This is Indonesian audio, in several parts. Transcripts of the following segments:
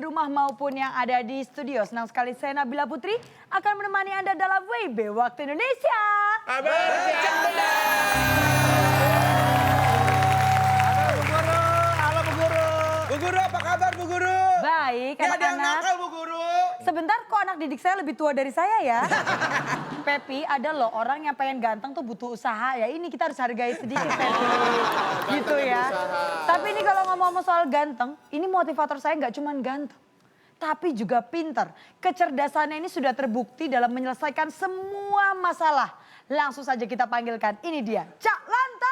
rumah maupun yang ada di studio. Senang sekali saya Nabila Putri akan menemani Anda dalam WIB Waktu Indonesia. Bercanda. Halo Bu Guru. Bu Guru apa kabar Bu Guru? Baik, Ada yang anak-anak. nakal Bu Guru. Sebentar kok anak didik saya lebih tua dari saya ya. Pepi ada loh orang yang pengen ganteng tuh butuh usaha ya. Ini kita harus hargai sedikit Pepi. Gitu ya. Tapi ini kalau ngomong soal ganteng, ini motivator saya nggak cuma ganteng. Tapi juga pinter. Kecerdasannya ini sudah terbukti dalam menyelesaikan semua masalah. Langsung saja kita panggilkan, ini dia Cak Lantas.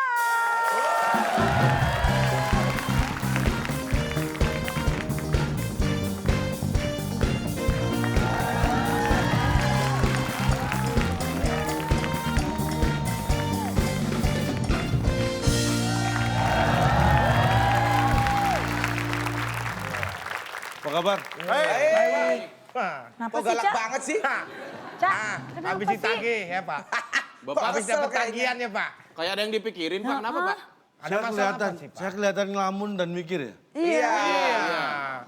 Apa kabar? Baik. Kenapa Kok sih, galak Cak? banget sih? Cak, kenapa Habis sih? ditagih ya Pak. Bapak Habis kesel dapat kayaknya. tagihan ya Pak. Kayak ada yang dipikirin Pak, kenapa Pak? Ada Saya masalah kelihatan, apa sih Pak? saya kelihatan ngelamun dan mikir ya. Iya. Iya.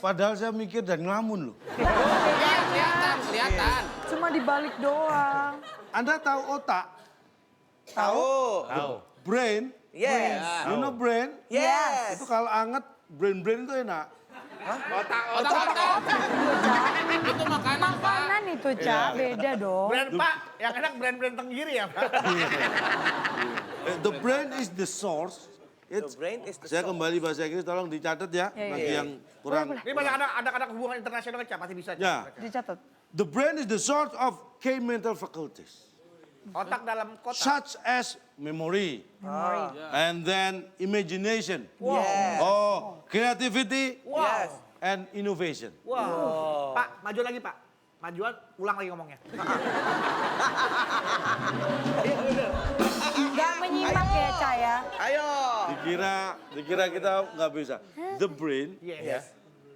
Padahal saya mikir dan ngelamun loh. Iya, kelihatan. Cuma dibalik doang. Anda tahu otak, Tahu. Tahu. brain, Yes. you know brain? Yes. Itu kalau anget, brain itu enak. Otak-otak. Itu makanan Pak. Makanan itu Cak, beda dong. Brand Pak, yang enak brand-brand tenggiri ya Pak. The brain is the source. The brain is the Saya soul. kembali bahasa Inggris, tolong dicatat ya. Iya, Bagi yang kurang. Ini banyak anak-anak hubungan internasional Cak, pasti bisa Cak. Ya. Dicatat. The brain is the source of key mental faculties. Otak dalam kotak. Such as memory. Memory. And then imagination. Yes. Oh, creativity Yes. and innovation. Wow. Pak, maju lagi Pak. Majuan, ulang lagi ngomongnya. Gak menyimak ya Cak ya. Ayo. Dikira kita nggak bisa. The brain, Yes.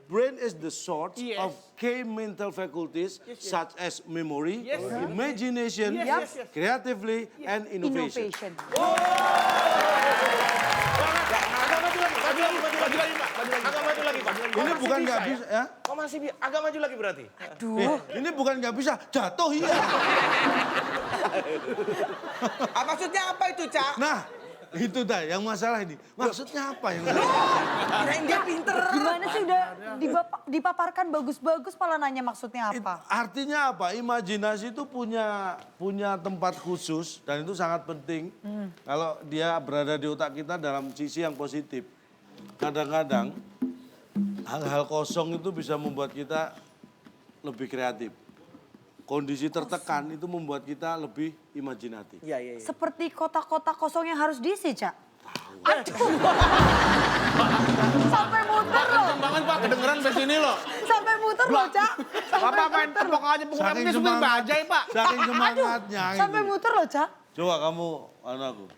brain is the source Yes. of key mental faculties such as memory, Yes. imagination, Yes, yes. creativity, and innovation. Innovation. Agak maju lagi Pak. Agak maju lagi Pak. Ini bukan nggak bisa ya? Kok masih agak maju lagi berarti? Ini bukan nggak bisa, jatuh iya. Maksudnya apa itu, Cak? Nah, itu dah yang masalah ini. Maksudnya apa yang Kirain dia pinter. Gimana sih udah dipaparkan bagus-bagus malah nanya maksudnya apa? Artinya apa? Imajinasi itu punya tempat khusus dan itu sangat penting. Kalau dia berada di otak kita dalam sisi yang positif. Kadang-kadang hal-hal kosong itu bisa membuat kita lebih kreatif. Kondisi tertekan itu membuat kita lebih imajinatif. Iya. Seperti kotak-kotak kosong yang harus diisi, Cak. Sampai muter loh. Kenceng banget Pak, kedengeran sampai sini loh. Sampai muter loh, Cak. Bapak main tepok aja pokoknya punya supir bajai Pak. Saking semangatnya itu. Sampai muter loh, Cak. Coba kamu, anakku.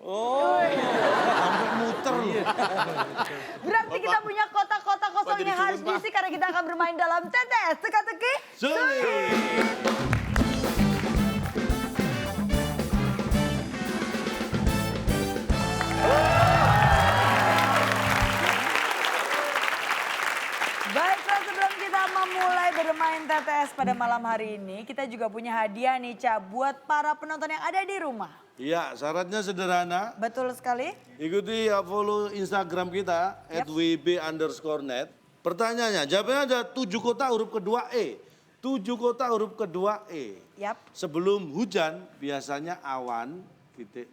Oh. Sampai muter loh. Berarti kita punya kotak-kotak kosong yang harus diisi karena kita akan bermain dalam TTS teka-teki. Sulit. Baiklah, sebelum kita memulai bermain TTS pada malam hari ini, kita juga punya hadiah nih, Cak, buat para penonton yang ada di rumah. Iya, syaratnya sederhana. Betul sekali. Ikuti follow Instagram kita @wb_net. Pertanyaannya, jawabannya ada 7 kota huruf kedua E. 7 kota huruf kedua E. Yap. Sebelum hujan biasanya awan titik.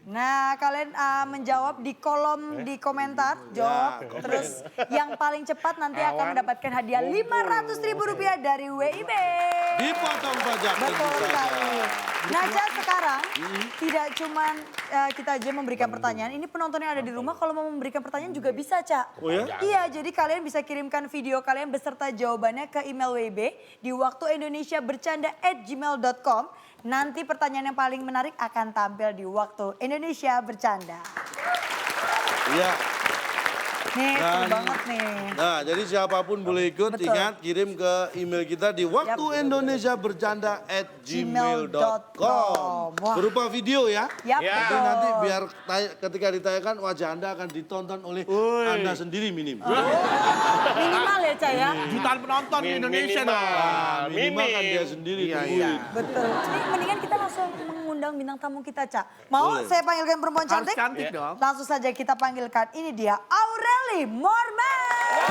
Nah, kalian menjawab di kolom di komentar, jawab. Ya. Terus yang paling cepat nanti akan mendapatkan hadiah Rp500.000 dari WIB. Dipotong pajak. Betul tentu saja. sekali. Nah, Cak, sekarang tidak cuman kita aja memberikan pertanyaan. Ini penonton yang ada di rumah kalau mau memberikan pertanyaan juga bisa, Cak. Oh ya? Iya, jadi kalian bisa kirimkan video kalian beserta jawabannya ke email WIB di waktuindonesiabercanda@gmail.com. Nanti pertanyaan yang paling menarik akan tampil di Waktu Indonesia Bercanda. Iya. Nih, seru banget nih. Nah, jadi siapapun boleh ikut. Betul. Ingat, kirim ke email kita di waktuindonesiabercanda@gmail.com. Wah. Berupa video ya. Yap, Ya. betul. Jadi nanti biar ketika ditayangkan wajah Anda akan ditonton oleh Anda sendiri minimal. Minimal ya, Ca ya. Jutaan penonton di Indonesia dong. Nah, minimal kan dia sendiri tungguin. Betul. Ini mendingan kita langsung mengundang bintang tamu kita, Ca. Mau Boleh. saya panggilkan perempuan Harus cantik? cantik dong. Langsung saja kita panggilkan. Ini dia Aureli Morman.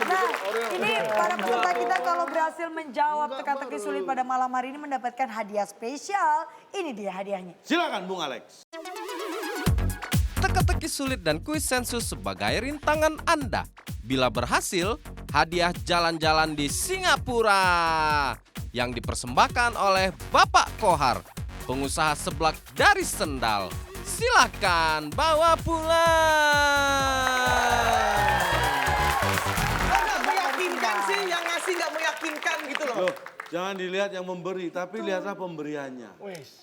Nah, ini para peserta kita kalau berhasil menjawab teka-teki sulit pada malam hari ini mendapatkan hadiah spesial. Ini dia hadiahnya. Silakan Bung Alex. Teka-teki sulit dan kuis sensus sebagai rintangan Anda. Bila berhasil, hadiah jalan-jalan di Singapura yang dipersembahkan oleh Bapak Kohar, pengusaha seblak dari Sendal. Silakan bawa pulang. Nggak meyakinkan sih, yang ngasih nggak meyakinkan gitu loh. Loh, jangan dilihat yang memberi, tapi lihatlah pemberiannya.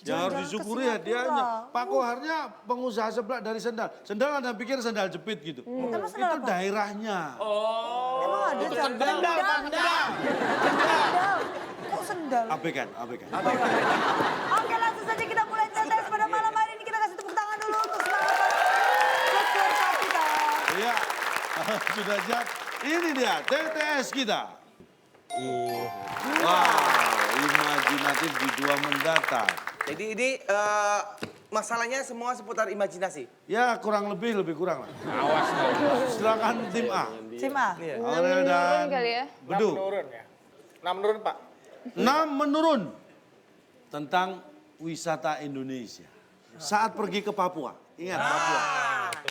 Yang harus disyukuri hadiahnya. Pak Koharnya pengusaha seblak dari Sendal. Sendal Anda pikir sendal jepit gitu. Emang sendal Itu apa? daerahnya. Emang ada Ca? Sendal. Sendal. Kok sendal? Abaikan, abaikan. Oke, langsung saja kita mulai CTS pada malam hari ini. Kita kasih tepuk tangan dulu untuk semangat peserta kita. Iya, sudah siap. Ini dia TTS kita. Wow, imajinatif di dua mendatang. Jadi ini masalahnya semua seputar imajinasi. Ya kurang lebih kurang lah. Awas dong. Silakan tim A. Cima. Aurel dan kali ya. Bedu. Menurun ya. Nah menurun Pak. 6 menurun tentang wisata Indonesia. Saat pergi ke Papua, ingat Papua.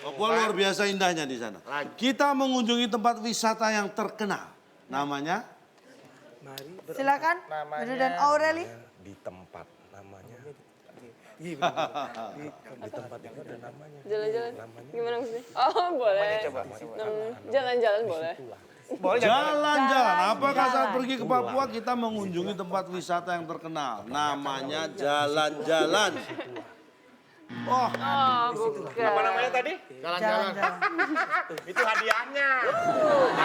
Papua luar biasa indahnya di sana. Kita mengunjungi tempat wisata yang terkenal. Namanya Silakan. Bedu dan Aureli. Di tempat namanya. Jalan-jalan. Gimana maksudnya? Oh, boleh. Jalan-jalan boleh. jalan-jalan. Apakah saat Jalan. pergi ke Papua kita mengunjungi tempat wisata yang terkenal? Namanya jalan-jalan. Oh, Oh, bukan. Apa namanya tadi? Jalan-jalan. Itu hadiahnya.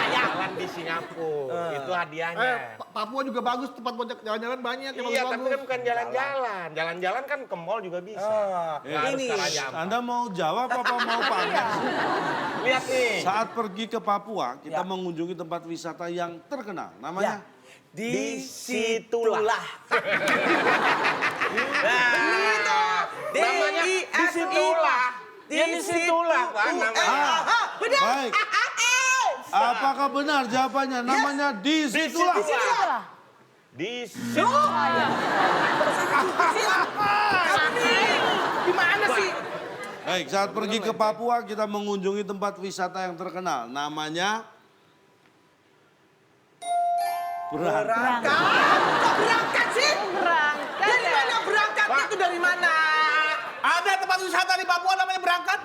Jalan di Singapura. Itu hadiahnya. Papua juga bagus, tempat buat jalan-jalan banyak yang Iya, tapi bagus-bagus. kan bukan jalan-jalan. Jalan-jalan kan ke mall juga bisa. Ini Anda mau jawab apa mau pamer? Lihat nih. Saat pergi ke Papua, kita mengunjungi tempat wisata yang terkenal. Namanya? di situlah. Namanya di situlah. Ya di situlah, Pak. Namanya. Benar. Baik. Apakah benar jawabannya? Namanya di situlah. Salah. Di situlah. Gimana sih? Baik, saat pergi ke Papua kita mengunjungi tempat wisata yang terkenal. Namanya Berangkat. Kok berangkat sih? Berangkat Dari ya? mana berangkatnya itu dari mana? Ada tempat wisata di Papua namanya Berangkat.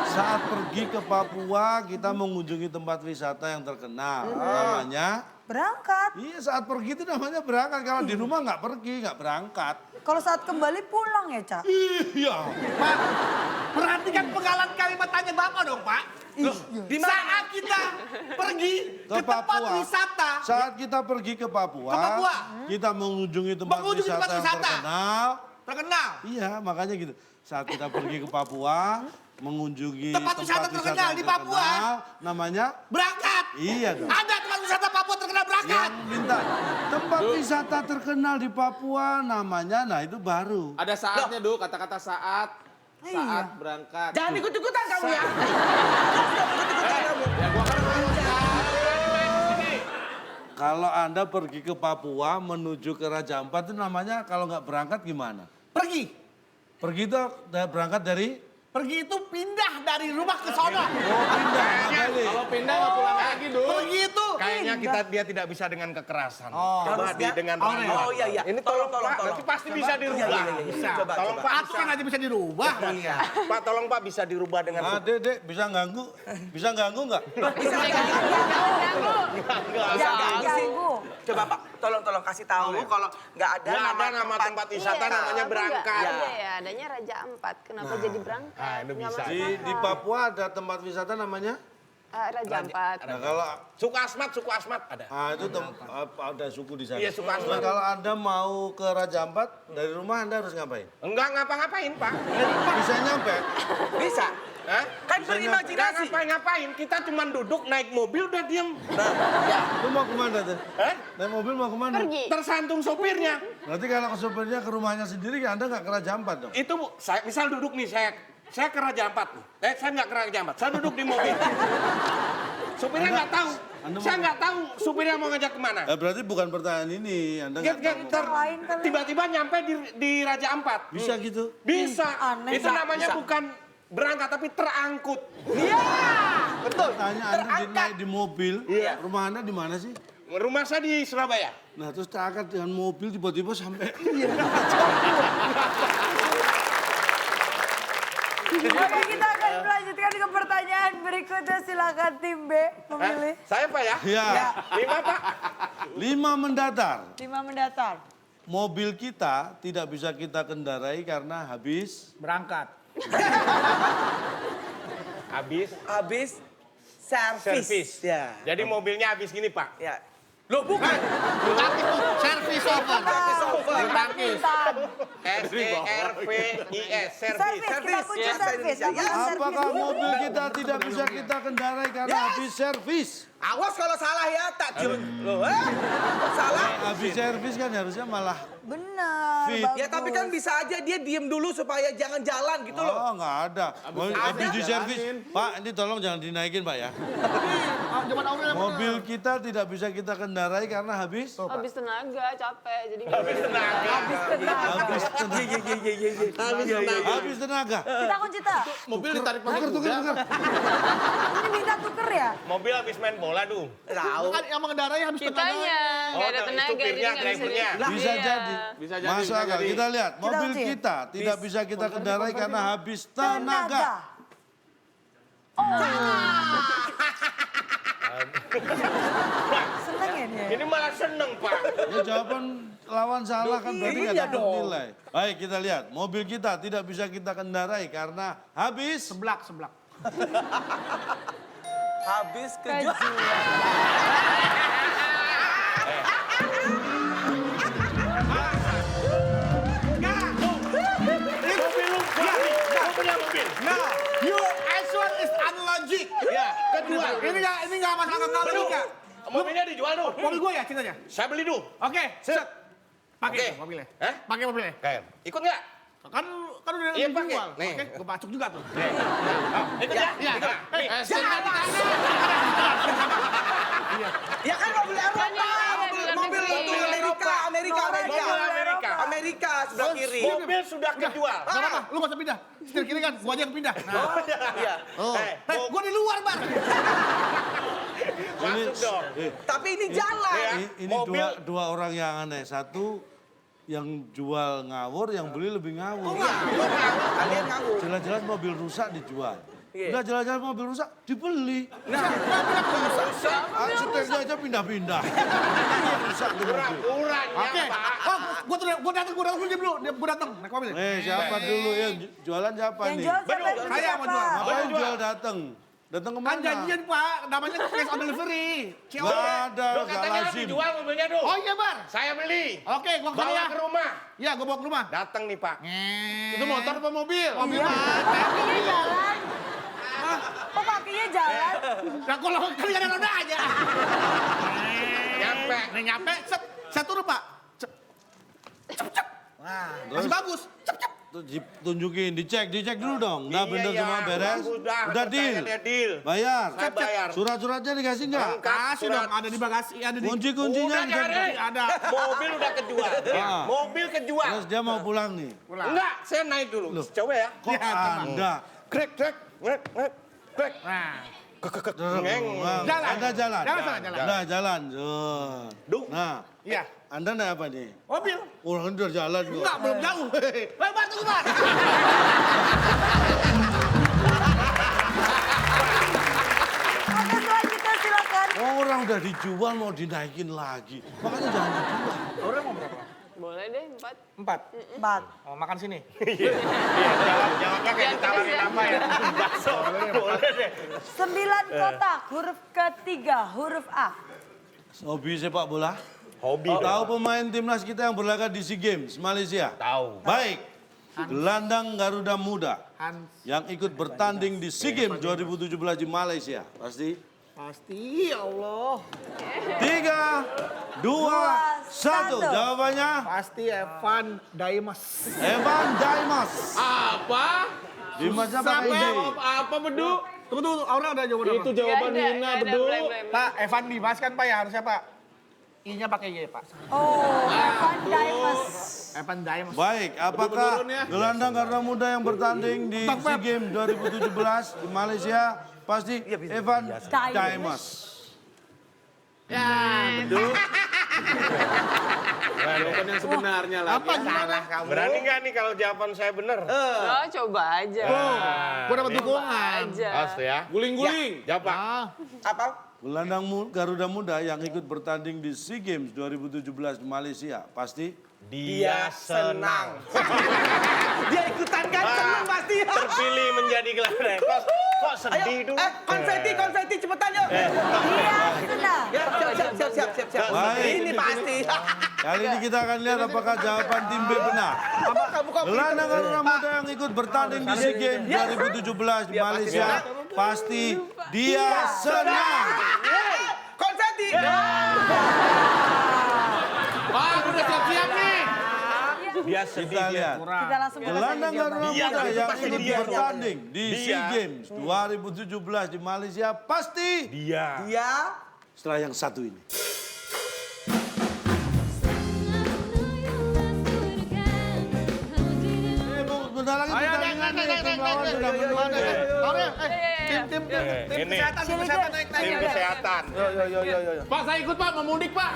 Saat pergi ke Papua kita mengunjungi tempat wisata yang terkenal. Namanya? Berangkat. Iya, saat pergi itu namanya berangkat. Kalau di rumah nggak pergi, nggak berangkat. Kalau saat kembali pulang ya, Ca? Iya. Pak, perhatikan penggalan kalimat tanya Bapak dong, Pak. Di mana? Saat kita pergi Ke ke tempat Papua. wisata. Saat kita pergi ke Papua, Ke Papua. kita mengunjungi tempat Mengunjungi wisata tempat yang wisata. terkenal. Terkenal. Iya, makanya gitu. Saat kita pergi ke Papua, mengunjungi Tempat wisata terkenal yang di Papua. terkenal, namanya? Berangkat. Iya dong. Ada tempat wisata Papua terkenal Berangkat. Yang minta tempat wisata terkenal di Papua namanya, nah itu baru. Ah. Ada saatnya, Du, kata-kata saat. Iya. Saat berangkat. Jangan ikut-ikutan kamu ya. Kalau Anda pergi ke Papua menuju ke Raja Ampat itu namanya kalau nggak berangkat gimana? Pergi. Pergi itu berangkat dari? Pergi itu pindah dari rumah ke sono. Oh pindah, nggak balik. Kalau pindah nggak pulang lagi, Du. Pergi itu kayaknya dia tidak bisa dengan kekerasan. Coba Harusnya- dengan Oh, ramuan. oh, iya. Ini Tolong, tolong, Pak. tolong. Nanti pasti bisa dirubah. Bisa. Coba, Tolong coba. Pak. Aku kan aja bisa dirubah. Iya. Pak, tolong Pak bisa dirubah dengan. Dek, bisa ganggu? Bisa ganggu nggak? Bisa Jangan ganggu. Coba Pak, tolong kasih tahu kalau nggak ada Nggak ada nama tempat wisata Iya, namanya aku berangkat. nggak ada ya, adanya Raja Ampat. Kenapa jadi berangkat? Nah, itu Nggak bisa. masuk Di akal. Papua ada tempat wisata namanya? Raja Ampat. Nah kalau Suku Asmat ada. itu ada suku di sana. Iya, suku Asmat. Nah, kalau Anda mau ke Raja Ampat, dari rumah Anda harus ngapain? Enggak ngapa-ngapain, Pak. Bisa nyampe? Bisa. Hah? Kan Enggak berimajinasi. ngapa-ngapain, kita cuma duduk naik mobil udah diem. Lu mau kemana tuh? Hah? Naik mobil mau kemana? Pergi. Tersantung sopirnya. Berarti kalau ke sopirnya ke rumahnya sendiri, Anda nggak ke Raja Ampat dong? Itu Bu, saya misal duduk nih, saya ke Raja Ampat nih. Saya nggak ke Raja Ampat, saya duduk di mobil. Sopirnya nggak tahu. Saya nggak tahu supirnya mau ngajak kemana. Berarti bukan pertanyaan ini, Anda nggak tahu. Lain kali. Tiba-tiba nyampe di Raja Ampat. Bisa gitu? Bisa. Aneh. Itu namanya bukan berangkat tapi terangkut. Betul. Tanya Anda naik di mobil, rumah Anda di mana sih? Rumah saya di Surabaya. Nah terus terangkat dengan mobil tiba-tiba sampai. Oke, kita akan melanjutkan ke pertanyaan berikutnya. Silakan tim B memilih. Saya Pak ya? Ya, 5 Pak. 5 mendatar. 5 mendatar. Mobil kita tidak bisa kita kendarai karena habis. Berangkat. Habis Servis. servis. Ya. Jadi mobilnya habis gini Pak. Ya. Loh bukan. Servis over. Bintan. SERVIS. Servis, kita kunci Ya, servis. ya. Bukan servis. Apakah mobil kita tidak bisa kita kendarai karena habis servis? Awas kalau salah ya, tak Jun. Loh, salah. Habis servis kan harusnya malah. Benar. Fit. bagus. Ya tapi kan bisa aja dia diem dulu supaya jangan jalan gitu loh. Oh nggak ada. Habis di servis. Pak ini tolong jangan dinaikin Pak ya. Zaman awalnya Mobil kita tidak bisa kita kendarai karena habis. Habis tenaga, capek. Jadi nggak Habis tenaga. Habis tenaga. Iya. Habis tenaga. Kita kunci tak? mobil ditarik pakai Tuker. Ini minta tuker ya? Mobil habis main bola dong. Tahu. Kan yang mengendarai habis tenaga. kitanya nggak ada tenaga, jadi supirnya, nggak bisa. drivernya. Bisa Iya. jadi. Bisa jadi. Masuk akal. Kita lihat. Mobil kunci. kita tidak bisa kita kendarai karena habis tenaga. Seneng ya dia? Ini malah seneng Pak. Ya jawaban lawan salah kan berarti nggak Iya dapat dong. nilai. Baik kita lihat. Mobil kita tidak bisa kita kendarai karena habis. Seblak. Habis kejual. Mobil. Nah, you answer is unlogic. Ya, kedua. Ini nggak masalah logika. Mobilnya dijual dong. Mobil gue ya ceritanya. Saya beli dulu. Oke, set. Pakai Oke. tuh mobilnya. Hah? Pakai mobilnya. Kayak. Ikut nggak? Kan udah Iya, dijual. pakai. Nih. Oke, gue bacok juga tuh. Ikut ya? Iya. Nih. Ya kan mobil Eropa. Kan Mobil negeri. untuk Amerika. Mobil Amerika. Amerika sebelah kiri. Mobil sudah kejual. Gak apa-apa, lu gak usah pindah. Setir kiri kan, gua aja yang pindah. Nah. Iya. Gua di luar, Bar. Masuk dong. Tapi ini jalan. Ya. Ini Mobil. dua orang yang aneh. Satu yang jual ngawur, yang beli lebih ngawur. Kalian nganggur. Jelas-jelas mobil rusak dijual. Iya. Udah jelas-jelas mobil rusak dibeli. Setirnya aja pindah-pindah. Rusak di mobil. Kurang-kurangnya Oke. Pak. Oh, gua datang dulu dulu. Gua datang. Naik mobil. Siapa dulu yang jualan siapa Yang nih? jual siapa? Yang beli Saya mau siapa? jual. Apa yang jual datang? Datang Kan kemana? janjian, Pak. Namanya cash on delivery. Nggak ada, Loh, nggak katanya lazim. dijual mobilnya dong. Oh iya, Bar. Saya beli. Oke, gua kesana Bawa ya. ke rumah. Iya, gua bawa ke rumah. Datang nih Pak. Itu motor apa mobil? Mobil, Pak. Kakinya jalan. Kok kakinya jalan? Nah, kalau kali ada roda aja. Nyampe. Nih nyampe, sep. Saya turun, Pak. Cep. Cep. Wah, masih bagus. Cep. Tuh, tunjukin, dicek dulu dong. Udah Iya, bener iya. semua beres? Udah deal? percaya deal. Bayar? Saya bayar. Surat-suratnya dikasih nggak? Kasih dong, ada di bagasi, ada di... Kunci-kuncinya Udah dikasih? nyari. Ada. Mobil udah kejual. Ah. Mobil kejual. Terus dia mau pulang nih. Enggak, saya naik dulu. Coba ya. Kok Ya, coba. Anda? Krek. Nah, Jalan. Anda jalan. Jalan. Nah, jalan. Nah, Iya. Anda naik apa nih? Mobil. Orang udah jalan kok. Enggak, belum jauh. Pak, tunggu, Pak. Oke, selanjutnya silakan. Orang udah dijual mau dinaikin lagi. Makanya jangan dijual. Orang mau berapa? Boleh deh 4. 4. 4. Oh, makan sini. Jawabnya kayak ditawarin apa ya? Bakso. Boleh deh. 9 kotak, huruf ketiga, huruf A. Hobi sepak bola? Hobi. Tahu pemain timnas kita yang berlaga di SEA Games Malaysia? Tahu. Baik. Gelandang Garuda Muda Hans. yang ikut bertanding di SEA Games 2017 di Malaysia. Pasti? Pasti, ya Allah. 3, 2, 1. Jawabannya Pasti Evan Dimas. Evan Dimas. Apa? Dimasnya Siapa pakai yang D. apa bedu? Tunggu, Aura ada jawaban apa? Itu jawaban hina bedu. Pak, Evan Dimas kan Pak ya harusnya Pak. I-nya pakai Y, Pak. Oh, Evan Dimas. Evan Dimas. Baik, apakah gelandang Garuda Muda yang bertanding di Bang, SEA Pep. Games 2017 di Malaysia pasti Evan Dimas. Ya, Jawaban yang sebenarnya lagi. apa salah kamu? Berani nggak nih kalau jawaban saya bener? Oh, coba aja. Gua dapat dukungan. Aja. Awas tuh ya. Guling-guling. Jawab Pak. Apa? Gelandang Garuda Muda yang ikut bertanding di SEA Games 2017 di Malaysia pasti Dia senang. Dia ikutan kan seneng pasti. Terpilih menjadi gelandang. Kok sedih tuh? Konfeti cepetan yuk. Dia senang. Ya, siap. Baik. Ini pasti. Kali ini kita akan lihat apakah jawaban tim B benar. Apa kamu Gelandang Garuda Muda yang ikut bertanding di SEA Games 2017 di Malaysia pasti dia senang. konfeti. Pak, udah siap-siap nih. Dia sedih. Kita lihat. Kita langsung Gelandang Garuda Muda yang ikut dia. bertanding di Dia. SEA Games 2017 di Malaysia pasti Dia. Dia setelah yang satu ini. Bentar lagi pertandingan nih, tim lawan sudah menunggu. Tim Ini kesehatan, tim kesehatan naik. tim kesehatan. Pak, saya ikut Pak, mau mudik Pak.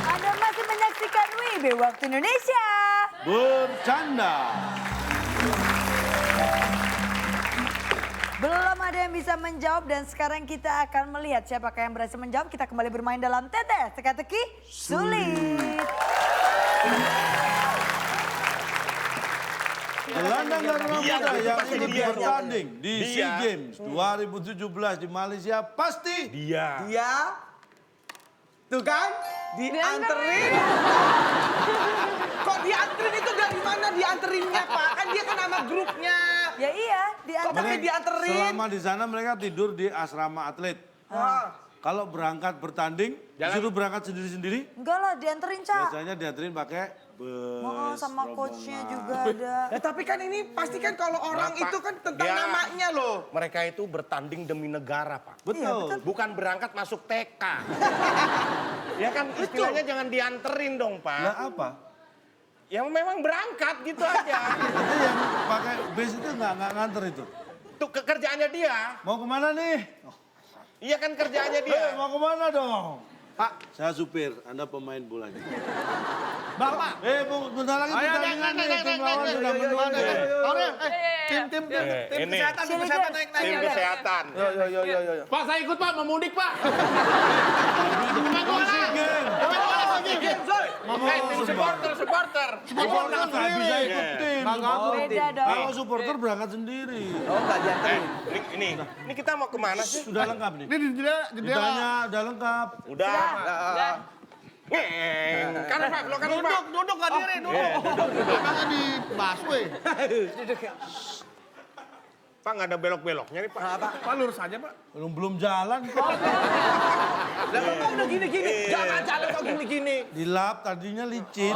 Anda masih menyaksikan WIB Waktu Indonesia. Bercanda. Belum ada yang bisa menjawab dan sekarang kita akan melihat siapakah yang berhasil menjawab. Kita kembali bermain dalam tetes teka-teki sulit. Gelandang Garuda Muda yang ikut bertanding di Dia. SEA Games 2017 di Malaysia pasti Dia. tuh kan dianterin. Kok dianterin itu dari mana dianterinnya Pak? Kan dia kan nama grupnya. Ya iya, Kok pakai dianterin? selama di sana mereka tidur di asrama atlet. Kalau berangkat bertanding, disuruh berangkat sendiri-sendiri. enggak lah dianterin, Cak. Biasanya dianterin pakai bus. Oh, sama coachnya juga ada. Ya tapi kan ini pasti kan kalau orang Bapak, itu kan tentang dia- namanya loh. Mereka itu bertanding demi negara, Pak. Betul. Bukan berangkat masuk TK. Ya kan istilahnya jangan dianterin dong, Pak. Lah apa? Yang memang berangkat gitu aja. Jadi yang pakai bus itu nggak nganter itu. Itu kerjaannya dia. Mau kemana nih? Iya kan kerjaannya dia. Mau kemana dong? Pak, saya supir, Anda pemain bolanya. Bapak. Bentar lagi pertandingan nih, tim lawan sudah menunggu. Tim Ini kesehatan, tim kesehatan naik. tim kesehatan. Pak, saya ikut Pak, mau mudik Pak. Tim supporter. Supporter nggak bisa ikut tim. Beda dong. Kalau supporter berangkat sendiri. Oh nggak dianterin. Ini kita mau kemana sih? Sudah lengkap nih. Ini di jendela. Ditanya, udah lengkap. Udah. Ngeng. Kanan Pak, belok kanan Pak. Duduk nggak diri, duduk. Emangnya di busway. Pak nggak ada belok-beloknya nih Pak. Pak lurus aja Pak. Belum jalan. Lah kok udah gini-gini? Jangan jalan kok gini-gini. Dilap, tadinya licin.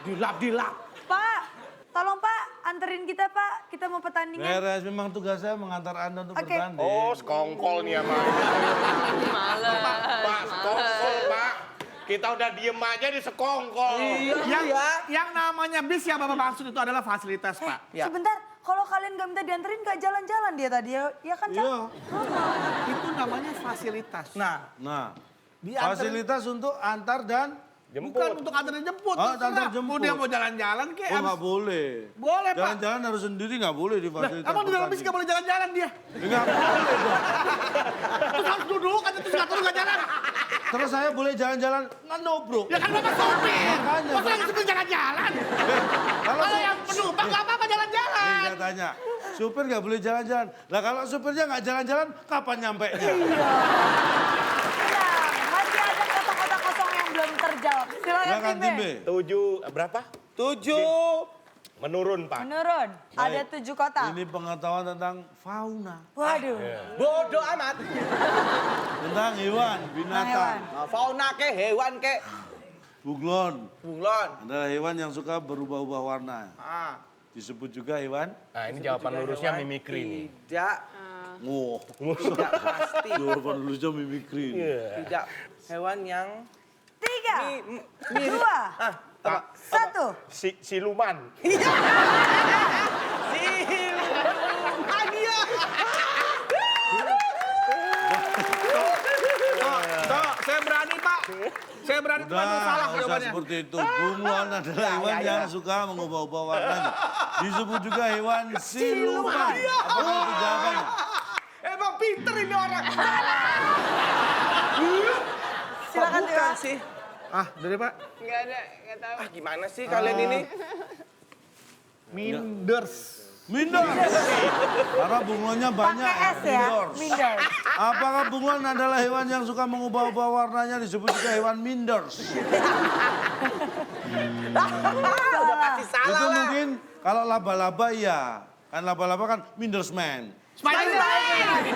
Dilap. Pak, tolong Pak, anterin kita Pak, kita mau pertandingan. Beres, memang tugas saya mengantar Anda untuk Oke. bertanding. Oh, sekongkol nih sama. Males. Pak, sekongkol, Pak. Kita udah diem aja di sekongkol. Yang namanya bis yang Bapak maksud itu adalah fasilitas, Pak. Sebentar, kalau kalian gak minta dianterin gak jalan-jalan dia tadi ya kan Cak? Iya. Itu namanya fasilitas. Nah, Nah, Diantar- fasilitas untuk antar dan Bukan untuk antar dan jemput. Oh, terserah. antar jemput. Mau dia mau jalan-jalan kayak. oh nggak boleh. Boleh, Pak. Jalan-jalan harus sendiri nggak boleh di fasilitas. Emang di dalam bis pertandingan. nggak boleh jalan-jalan dia? Ya, nggak boleh dong. Terus harus duduk aja terus nggak turun nggak jalan. Terus saya boleh jalan-jalan nggak nobro. Ya kan Bapak sopir. Makanya, Masa Pak. yang seperti jalan-jalan? Kalau Kalau yang penumpang nggak apa-apa jalan-jalan. Saya tanya, supir nggak boleh jalan-jalan. Lah kalau supirnya nggak jalan-jalan, kapan nyampe nya? Nah, masih ada kotak-kotak kosong yang belum terjawab. Silakan Silakan tim B. tim B. 7, berapa? 7. Menurun, Pak. Menurun, ada 7 kotak. Ini pengetahuan tentang fauna, Waduh. Bodoh amat. tentang hewan, binatang. Nah, fauna ke, hewan ke. Bunglon Bunglon. adalah hewan yang suka berubah-ubah warna. Ah, Disebut juga hewan. Nah, ini jawaban lurusnya mimikri nih. tidak. Oh, Tidak pasti. jawaban lulusnya mimikri. Tidak. Hewan yang 3, mirip. 2, Pak, 1. siluman. Hadiah. Tuh, saya berani Pak. Saya berani Udah, Pak, salah nggak usah jawabannya. seperti itu. Bunglon adalah hewan yang suka mengubah-ubah warnanya. Disebut juga hewan siluman. Apakah itu jawabannya? Emang pinter ini orang. Silakan Bukan Dewa. sih. Ah, dari Pak. Nggak ada, nggak tahu. Ah, gimana sih kalian ini? Minders. Minders. Karena bunglonnya banyak. Pakai S ya, Minders. Minders. Apakah bunglon adalah hewan yang suka mengubah-ubah warnanya disebut juga hewan minders? Udah pasti salah Itu lah. mungkin kalau laba-laba iya. Kan laba-laba kan mindersman. Spider-Man.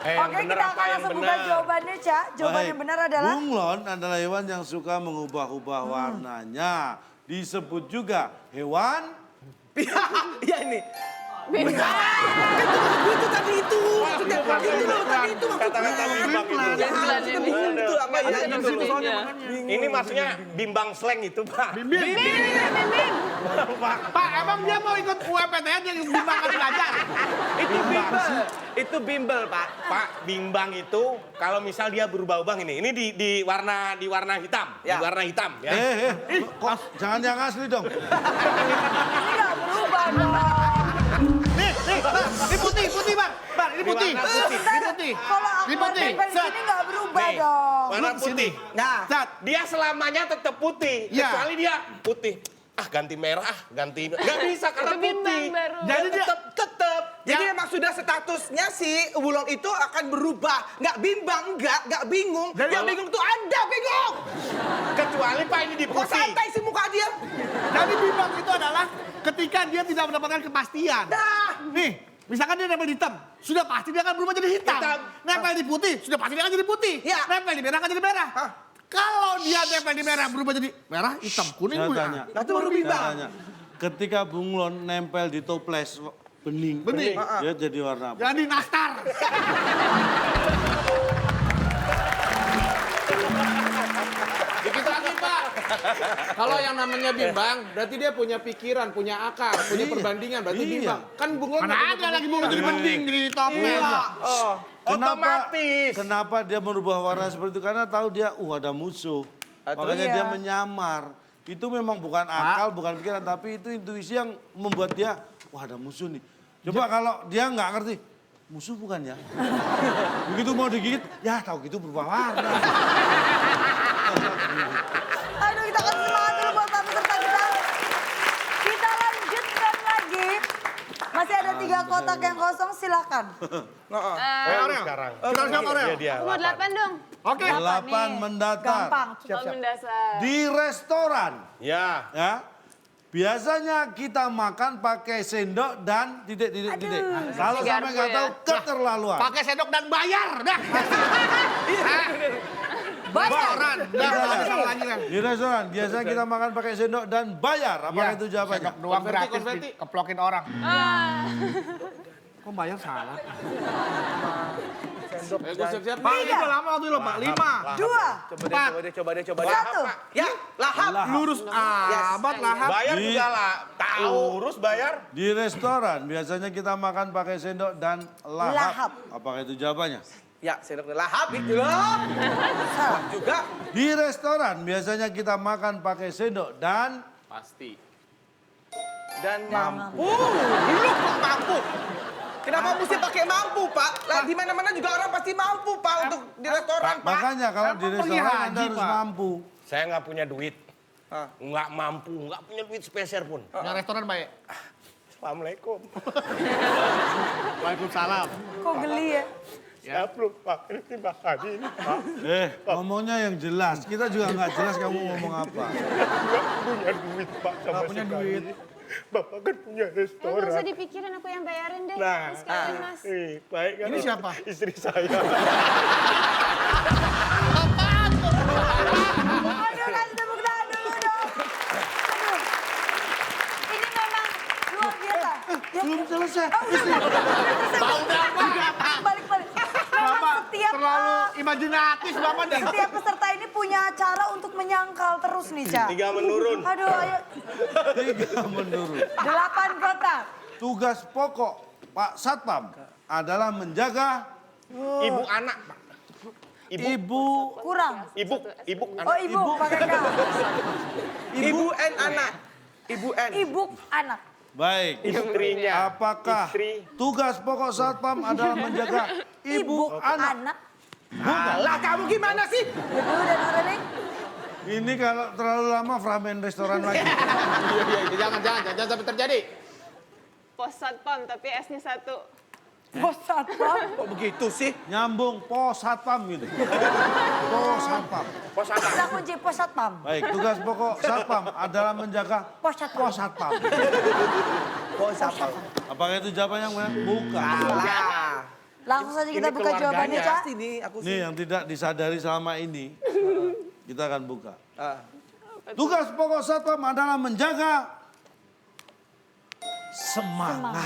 Oke, kita akan langsung buka jawabannya, Cak. Jawaban Baik. yang benar adalah Bunglon adalah hewan yang suka mengubah-ubah warnanya. Disebut juga hewan Iya ini. Bintang. Itu tadi itu. Maksudnya itu loh tadi itu maksudnya. Kata-kata bimbang itu. Bimbang ini. Itu apa ya? Ada Itu loh. namanya. Ini maksudnya bimbang slang itu, Pak. Bimbing. Pak, emang dia mau ikut UMPTN yang bimbang belajar? Itu bimbel. Itu bimbel, Pak. Pak, bimbang itu kalau misal dia berubah-ubah ini. Ini di warna hitam, Ya. di warna hitam ya. kok jangan yang asli dong. ini nggak berubah dong. Ini putih, Bang. Bang, ini putih. Warna putih. Ini putih. Kalau Ini Akbar putih. nempel di sini nggak berubah Nih, dong. warna putih. Nah, Sat. Dia selamanya tetap putih, Ya. kecuali dia putih. Ah, ganti merah, ganti nggak bisa karena Itu bimbang putih. baru. Jadi dia tetap. jadi emang sudah statusnya si Wulon itu akan berubah. Nggak bimbang, nggak bingung. Jadi Yang kalau- bingung tuh Anda bingung. Kecuali Pak ini di Kok putih. santai sih muka dia? Jadi bimbang itu adalah ketika dia tidak mendapatkan kepastian. Nah, Nih, misalkan dia nempel di hitam, sudah pasti dia akan berubah jadi hitam. Hitam. Nempel di putih, sudah pasti dia akan jadi putih. Ya. Nempel di merah akan jadi merah. Hah? Kalau dia nempel di merah berubah jadi merah, hitam, kuning, Saya merah. tanya. nah itu baru Saya bimbang. tanya. Ketika bunglon nempel di toples bening, Bening. dia jadi warna apa? Jadi nastar. Dikit lagi, Pak. Kalau yang namanya bimbang, berarti dia punya pikiran, punya akal, punya Iya. perbandingan, berarti Iya. bimbang. Kan bunglon Mana nggak ada punya lagi bunga jadi pemikiran. bening jadi toples. Otomatis. Kenapa dia merubah warna seperti itu? Karena tahu dia, ada musuh. Makanya Iya. dia menyamar. Itu memang bukan akal, bukan pikiran, tapi itu intuisi yang membuat dia, ada musuh nih. Coba kalau dia nggak ngerti, musuh bukan ya? Begitu mau digigit, ya tahu gitu berubah warna. Aduh, kita kasih semangat dulu buat tamu serta kita. Kita lanjutkan lagi. Masih ada 3 kotak yang kosong, silakan. Aurel sekarang. Kita harus jawab Aurel. Dia Umur 8 dong. Oke. 8 nih. mendatar. Gampang. Soal mendasar. Di restoran, Ya. ya, biasanya kita makan pakai sendok dan titik. Kalau sampai nggak tahu keterlaluan. Pakai sendok dan bayar. Dah. Bayar. Di restoran biasanya kita makan pakai sendok dan bayar. Apakah itu jawabannya? Sendok doang gratis konverti. keplokin orang. Kok bayar salah? Sendok Gue siap-siap. Pak, itu lama waktu itu, Pak. 5. 2, Coba deh. 1. Ya, lahap. Lurus amat lahap. Bayar juga lah. Tahu urus bayar. Di restoran biasanya kita makan pakai sendok dan lahap. Lahap. Apakah itu jawabannya? Ya, sendok lahap itu loh. Salah. Juga. Di restoran biasanya kita makan pakai sendok dan Pasti. Dan mampu. Lu kok mampu? Kenapa mesti pakai mampu, Pak? Lah di mana-mana juga orang pasti mampu, Pak, untuk di restoran, Pak. makanya kalau di Pergi restoran haji, Anda harus Pak. mampu. Saya nggak punya duit. Ah. Nggak mampu, nggak punya duit sepeser pun. Yang restoran baik. Assalamualaikum. Waalaikumsalam. Kok geli ya? Saya belum pakai terima kasih ini, Pak. Ngomongnya yang jelas. Kita juga nggak jelas kamu ngomong apa. Nggak punya duit, Pak, sama Nggak punya sekali. duit. Bapak kan punya Nggak restoran. usah dipikirin, aku yang bayarin deh. Nah, Sekalian, Mas. baik kan? Ini siapa? Istri saya. Aduh, kasih tepuk tangan dulu dong. Aduh. Ini memang luar biasa. Ya. Belum selesai. Balik. Memang Bapak setiap terlalu imajinatif Bapak nih. setiap peserta ini punya cara untuk menyangkal terus nih, Ca. 3 menurun. Aduh, ayo. 3 menurun. 8 kotak. Tugas pokok Pak Satpam adalah menjaga Ibu anak, Pak. ibu Kurang. Ibu anak. Oh, ibu pakai K. Ibu N anak. Ibu N. Ibu anak. baik. Istrinya. Apakah Istri. tugas pokok Satpam adalah menjaga ibu anak? Lah kamu gimana sih? Ibu dan Nurulin. Ini kalau terlalu lama ramen restoran lagi. Iya, jangan sampai terjadi. Pos satpam, tapi S-nya 1. Bos Satpam. Kok begitu sih? Nyambung pos Satpam gitu. Pos Satpam. Kita kunci Pos Satpam. Baik, tugas pokok Satpam adalah menjaga Pos Satpam. pos Satpam. Pos apa? Apakah itu jawabannya? Bukan. Lah. Langsung saja kita Ini buka jawabannya, Ca. Pasti nih aku Ini sih. yang tidak disadari selama ini. Kita akan buka. Ah. Tugas pokok Satpam adalah menjaga semangat.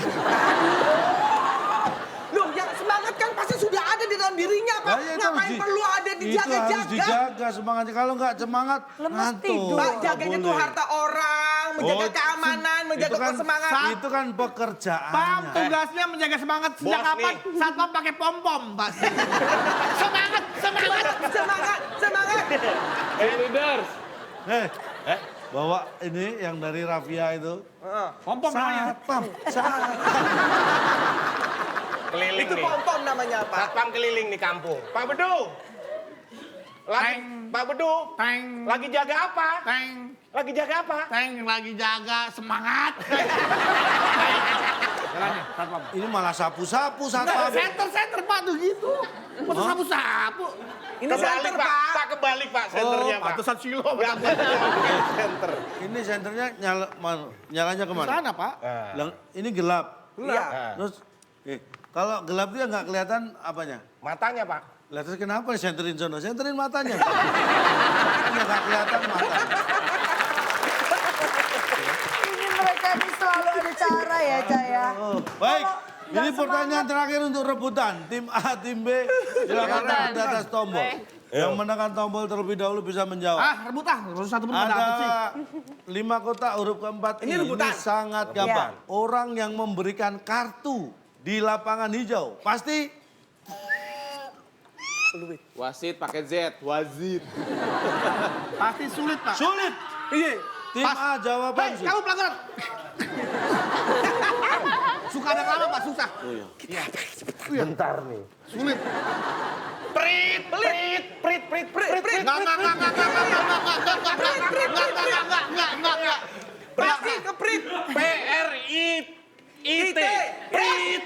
Loh, yang semangat kan pasti sudah ada di dalam dirinya, Pak. Lah, ya, itu Ngapain harus perlu ada Itu harus dijaga-jaga? dijaga semangatnya. Kalau nggak semangat, Lemes ngantuk. tidur. Pak, Nggak jaganya tuh boleh. harta orang, menjaga Oh, keamanan, menjaga kesemangan. Itu kan pekerjaannya. Pam tugasnya menjaga semangat sejak Bos kapan? nih. Satpam pakai pom-pom, Pak. Semangat. Semangat. Leaders. Bawa ini yang dari Rafia itu. Pom-pom namanya. Satpam. Keliling Itu nih. pom-pom namanya, Pak. Satpam keliling di kampung. Pak Bedu. Pak Bedu. Teng. Lagi jaga apa? Teng. Lagi jaga apa? Teng lagi jaga semangat. Jalannya, Satpam. Ini malah sapu-sapu Satpam. Center Pak tuh gitu. Masa sapu-sapu. Ini center, Pak. Pak. Pak kebalik, Pak. Senternya, Pak. Pantesan silo. Center. Ini senternya nyalanya kemana? Sana, Pak. Ini gelap. Iya. Terus, kalau gelap dia nggak kelihatan apanya? Matanya, Pak. Lah terus kenapa senterin sono? Senterin matanya. Matanya nggak kelihatan mata. Ini mereka ini selalu ada cara ya, Ca ya. Baik, Kalau ini nggak pertanyaan terakhir untuk rebutan. Tim A, tim B, silakan taruh di atas tombol. Yang menekan tombol terlebih dahulu bisa menjawab. Rebutan. Satu menit dapat sih. Ada 5 kotak huruf keempat Ini rebutan. sangat gampang. Orang yang memberikan kartu di lapangan hijau pasti Wasit pakai Z. Wazit. Pasti sulit, Pak. sulit. Iya. Tim A jawaban Hei, sulit. kamu pelanggaran. Suka ada lama, Pak, susah. Bentar nih. Sulit. Prit. Enggak. Pasti keprit. P-R-I-T. Prit.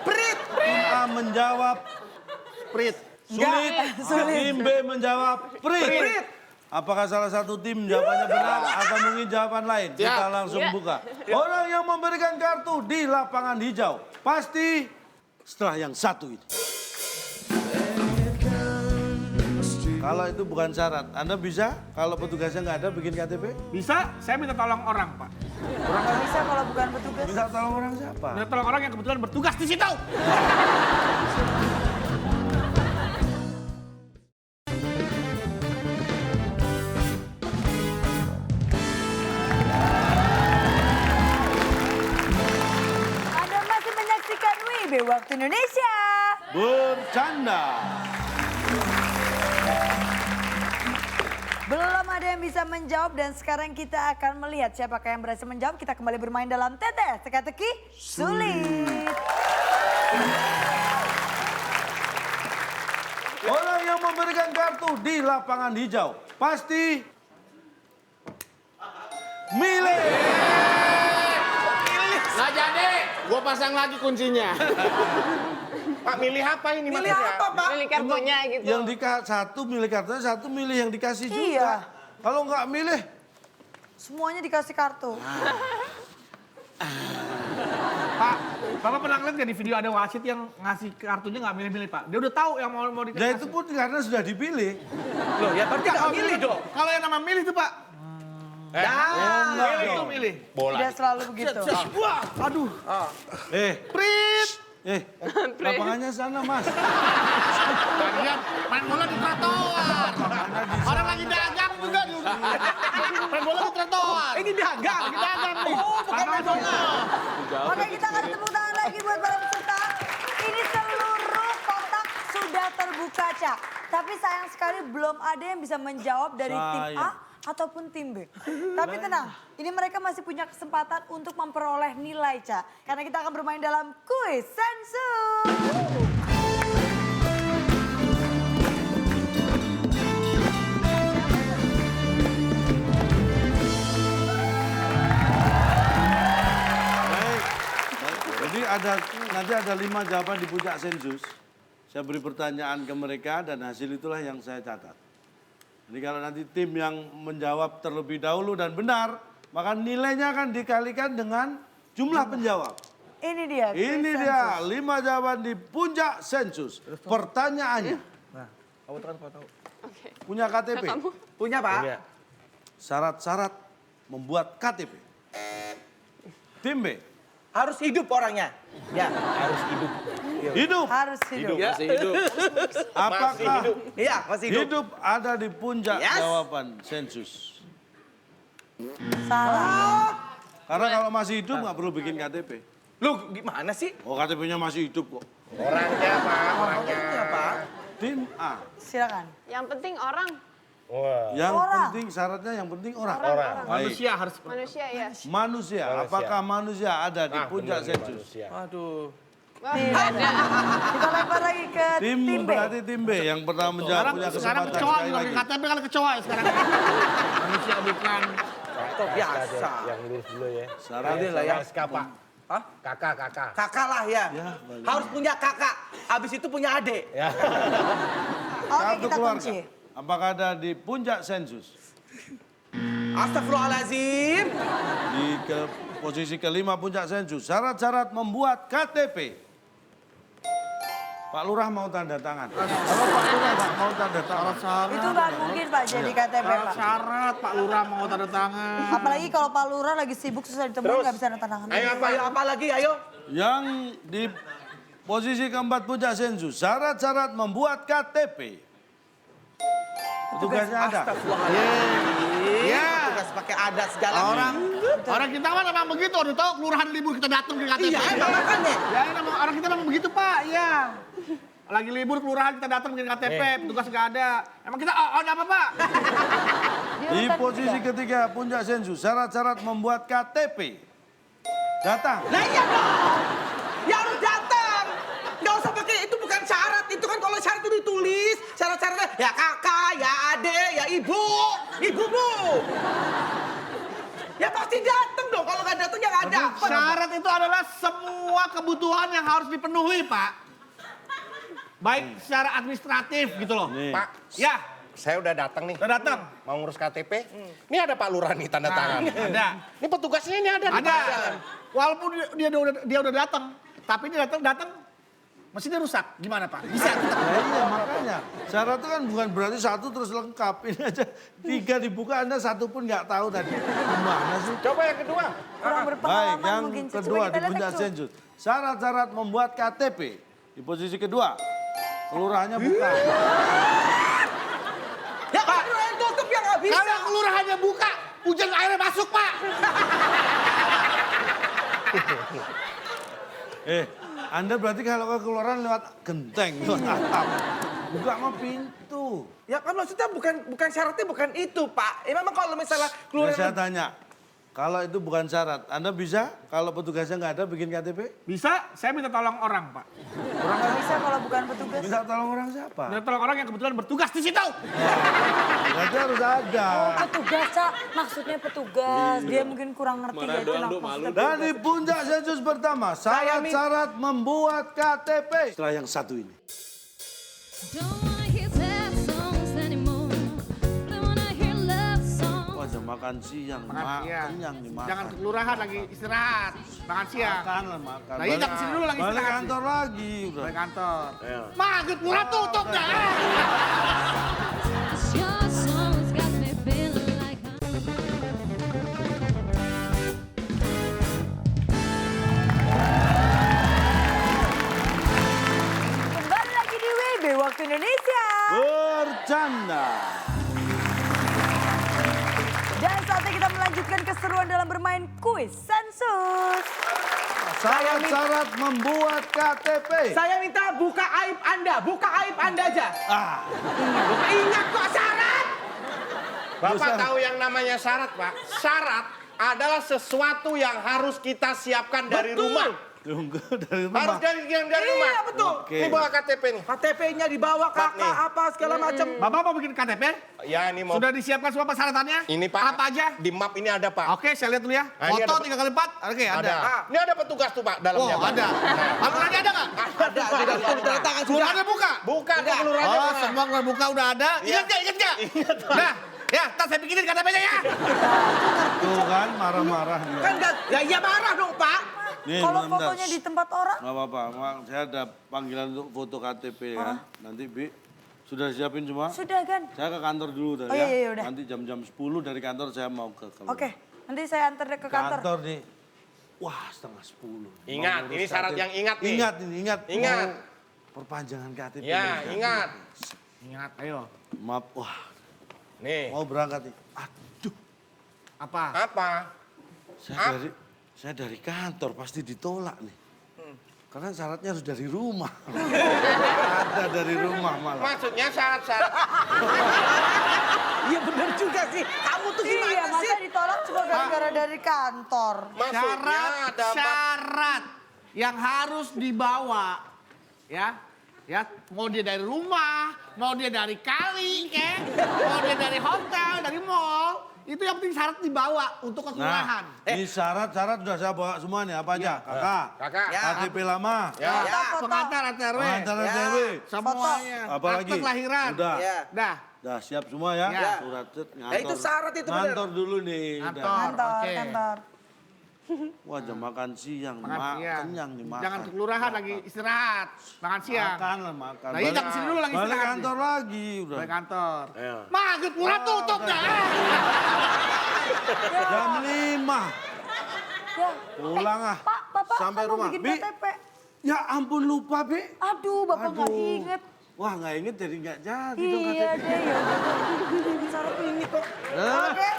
Prit. Tim A menjawab Prit. sulit. sulit. Tim B menjawab prit. Prit. Apakah salah satu tim jawabannya benar atau mungkin jawaban lain? Kita langsung buka. Orang yang memberikan kartu di lapangan hijau pasti setelah yang satu ini. Kalau itu bukan syarat, Anda bisa kalau petugasnya nggak ada bikin KTP? Bisa, saya minta tolong orang, Pak. Nggak bisa kalau bukan petugas. Minta tolong orang siapa? Minta tolong orang yang kebetulan bertugas di situ. Anda masih menyaksikan WIB Waktu Indonesia. Bercanda. Belum ada yang bisa menjawab dan sekarang kita akan melihat siapakah yang berhasil menjawab. Kita kembali bermain dalam tetes teka-teki sulit. Orang yang memberikan kartu di lapangan hijau pasti milih. Nggak jadi, gua pasang lagi kuncinya. Pak milih apa ini? Milih apa, Pak? Pilih kartunya gitu. Yang satu milih kartunya, satu milih yang dikasih juga. Iya. Kalau nggak milih, Semuanya dikasih kartu. Pak, Bapak pernah ngeliat nggak di video ada wasit yang ngasih kartunya nggak milih-milih, Pak? Dia udah tahu yang mau dikasih. ya itu pun karena sudah dipilih. Loh ya berarti nggak milih dong. Kalau yang nama milih tuh, Pak. Enggak Milih tuh dong. milih. Tidak selalu begitu. Wah, aduh. Prit. Lapangannya sana, Mas. Kalian main bola di trotoar. Orang lagi dagang juga di main bola di trotoar. Ini dagang. Lagi dagang nih. Oh, bukan main bola. Oke, kita akan tepuk tangan lagi buat para peserta. Ini seluruh kotak sudah terbuka, Cak. Tapi sayang sekali belum ada yang bisa menjawab dari tim A ataupun tim B. Tapi tenang, ini mereka masih punya kesempatan untuk memperoleh nilai, Cak. Karena kita akan bermain dalam kuis sensus. Baik. Jadi nanti ada 5 jawaban di puncak sensus. Saya beri pertanyaan ke mereka dan hasil itulah yang saya catat. Jadi kalau nanti tim yang menjawab terlebih dahulu dan benar, maka nilainya akan dikalikan dengan jumlah penjawab. Ini dia. kuis Ini sensus. dia 5 jawaban di puncak sensus. Pertanyaannya, Kamu tahu. Oke. punya KTP? Kamu? Punya, Pak? Syarat-syarat membuat KTP. Tim B, Harus hidup orangnya. Ya, harus hidup. hidup. Harus hidup. Masih hidup. Apakah Iya, masih hidup. hidup ada di puncak Yes. jawaban sensus? Salah. Karena kalau masih hidup nggak perlu bikin KTP. Lu gimana sih? Oh KTP-nya masih hidup kok. Orangnya, Pak. Orangnya. Iya, Pak. Tim A. Silakan. Yang penting orang. Yang Orang. penting syaratnya yang penting orang. Orang. Baik. Manusia harus Manusia ya. Manusia. Apakah manusia ada di puncak sensus? Aduh. Wah, nggak ada. Kita lempar lagi ke Tim tim B. berarti tim B yang pertama menjawab punya sekarang kesempatan kecoa sekali juga lagi. di KTP kan kecoa ya sekarang. Manusia bukan. Kok biasa. Syarat Udah lah ya. Pak. Hah? Kakak. Kakak lah ya. Ya, bagus. Harus punya kakak. Habis itu punya adik. Oke, Kartu kita keluarga. kunci. Apakah ada di puncak sensus? Astagfirullahaladzim. Di posisi kelima puncak sensus. Syarat-syarat membuat KTP. Pak Lurah mau tanda tangan. Kalau Pak Lurah nggak mau tanda tangan. Itu nggak mungkin Pak jadi KTP Pak. Syarat Pak Lurah mau tanda tangan. Apalagi kalau Pak Lurah lagi sibuk susah ditemuin nggak bisa tanda tangan. Ayo apa lagi? Ayo. Yang di posisi keempat puncak sensus. Syarat-syarat membuat KTP. Petugasnya ada. Astagfirullahaladzim. Iya. Tugas pakai adat segala. Orang kita mah memang begitu, udah tahu kelurahan libur kita datang ke KTP. Iya, emang makanya. Ya, emang orang kita memang begitu, Pak. Iya. Lagi libur kelurahan kita datang bikin KTP, petugas nggak ada. Emang kita ada apa, Pak? Di posisi ketiga puncak sensus. Syarat-syarat membuat KTP. Datang. Nah iya dong. Ya harus datang. Nggak usah pakai, itu bukan syarat. Itu kan kalau syarat itu ditulis. Syarat-syaratnya ya kakak, ya adik, ya ibu. Ibumu. Ya pasti datang dong. Kalau nggak datang ya nggak dapat. Syarat itu adalah semua kebutuhan yang harus dipenuhi, Pak. Baik secara administratif gitu loh. Nih. Pak. Ya. saya udah datang nih. Udah datang. Mau ngurus KTP. Ini ada Pak Lurah nih tanda tangan. Ada. Ini petugasnya ini ada. Ada. Walaupun dia udah datang, tapi dia datang mesinnya rusak. Gimana Pak? Bisa. Ya iya makanya. Syarat itu kan bukan berarti satu terus lengkap. Ini aja 3 dibuka Anda satu pun nggak tahu tadi. Gimana sih? Coba yang kedua. Kurang Baik, berpengalaman yang mungkin. Coba kedua kita di lihat, puncak Cuk. sensus. Syarat-syarat membuat KTP. Di posisi kedua. Kelurahannya buka. Ya Pak, yang tutup ya nggak bisa. Kalau kelurahannya buka, hujan airnya masuk Pak. Anda berarti kalau ke kelurahan lewat genteng, lewat atap. Buka mah pintu. Ya kan maksudnya bukan syaratnya bukan itu Pak. Ya memang kalau misalnya Ya, keluar saya tanya, kalau itu bukan syarat, Anda bisa kalau petugasnya nggak ada bikin KTP? Bisa, saya minta tolong orang Pak. Nggak bisa kalau bukan petugas. Minta tolong orang siapa? Minta tolong orang yang kebetulan bertugas di situ. Berarti harus ada. Petugas, Cak. Maksudnya petugas. Dia mungkin kurang ngerti ya itu maksudnya Dan di petugas. puncak sensus pertama, syarat-syarat membuat KTP. Setelah yang satu ini. Wah, jam makan siang, kenyang nih makan. Jangan ke kelurahan lagi istirahat. Makan siang. Makan lah, makan. Nah, iya, jangan kesini dulu lagi Balik istirahat. kantor lagi. Udah. Balik kantor. Maghrib murah tutup dah. Kembali lagi di WB Waktu Indonesia. Bercanda. Dan saatnya kita melanjutkan keseruan dalam bermain kuis sensus. Syarat-syarat membuat KTP. saya minta buka aib Anda aja. Ingat kok syarat. Bapak tahu yang namanya syarat, Pak? Syarat adalah sesuatu yang harus kita siapkan dari Betul. rumah. Tunggu dari Harus rumah. dari rumah. Iya betul. Oke. Ini bawa KTP nih. KTP-nya dibawa Pak, nih. kakak apa segala macam. Bapak mau bikin KTP? Ya ini mau. Sudah disiapkan semua persyaratannya? Ini Pak. Apa aja? Di map ini ada Pak. Oke, saya lihat dulu ya. Nah, ini Foto ada- 3x4. Oke, ada. Ini ada petugas tuh Pak dalamnya. Oh, Pak. ada. Aturannya ada nggak? Ada sudah tanda tangan sudah. Kelurahannya buka? Buka tuh kelurahannya. Oh, buka. semua keluar buka udah ada. Iya. Ingat nggak? Nah, ya, ntar saya bikinin KTP-nya ya. Tuh kan marah-marah. dia. Kan enggak, ya iya marah dong Pak. Nih, Kalau bentar. fotonya di tempat orang, Nggak apa-apa, saya ada panggilan untuk foto KTP kan. Nanti Bi, sudah siapin semua? sudah kan? Saya ke kantor dulu dah Oh, ya. iya, udah. Nanti jam-jam 10 dari kantor saya mau ke kelurahan. Oke, nanti saya antar ke kantor. Kantor nih. Wah, setengah 10. Ingat, Mau ini ngurus syarat KTP. yang ingat nih. Ingat ini, ingat. Ingat. Mau perpanjangan KTP. Ya, nih. ingat. Ingat, ayo. Maaf, wah, Nih. mau berangkat nih. Aduh, Apa? Apa? saya dari kantor pasti ditolak nih. Karena syaratnya harus dari rumah. Ada dari rumah malah. Maksudnya syarat-syarat. Iya benar juga sih. Kamu tuh Iya, gimana masa sih? ditolak cuma gara-gara dari kantor. Maksudnya ada Syarat yang harus dibawa, ya, mau dia dari rumah, mau dia dari kali, mau dia dari hotel, dari mall, itu yang penting syarat dibawa untuk ke kelurahan. Nah, ini syarat-syarat sudah saya bawa semua nih. Apa aja? Kakak, Kakak. Ya. KTP lama, Ya. Foto. Pengantar RW, pengantar Ya. RW. semuanya, Apa lagi? akte kelahiran, Udah. Ya. dah. Dah siap semua ya? Ya. Surat cet, ngantor. Ya, itu syarat itu bener. Ngantor dulu nih. Ngantor. Udah. Kantor, Oke. kantor. Wah jam makan siang, Makan siang. kenyang nih makan. Jangan ke kelurahan lagi istirahat, makan siang. Makan lah makan. Nah, iya, jangan kesini dulu lagi Balik istirahat kantor lagi udah. Balik kantor. Ayo. Maghrib murah tutup dah. Jam 5. Ya. Pulang ah. Pak, Bapak Sampai kan mau rumah. bikin Bi. KTP. Ya ampun lupa Bi. Aduh, Bapak nggak Aduh. inget. Wah nggak inget jadi nggak jadi dong Iya KTP. deh, ya udah. Syarat ini kok. Nah, Oke.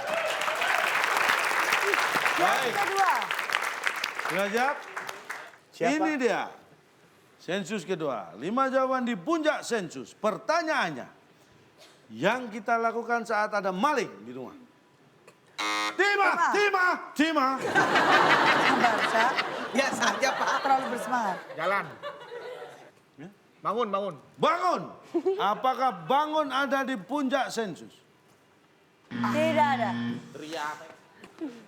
Yang Baik. kedua. sudah siap? Siapa? Ini dia. Sensus kedua. 5 jawaban di puncak sensus. Pertanyaannya. Yang kita lakukan saat ada maling di rumah. Tima. Sabar, Cak. Biasa aja Pak. Terlalu bersemangat. Jalan. Bangun. Bangun. Apakah bangun ada di puncak sensus? Tidak ada.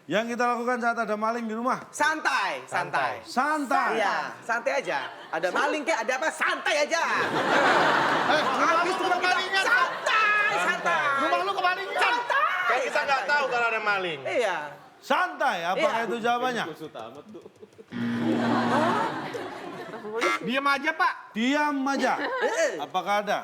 Yang kita lakukan saat ada maling di rumah? Santai. Santai. Iya, santai aja. Ada maling kayak ada apa? Santai aja. Habis Habis tuh kita malingan. santai. santai. Rumah lu kemalingan. Kayak kita nggak tahu kalau ada maling. Iya. Santai, apakah itu jawabannya? Diam aja, Pak. Diam aja. Apakah ada?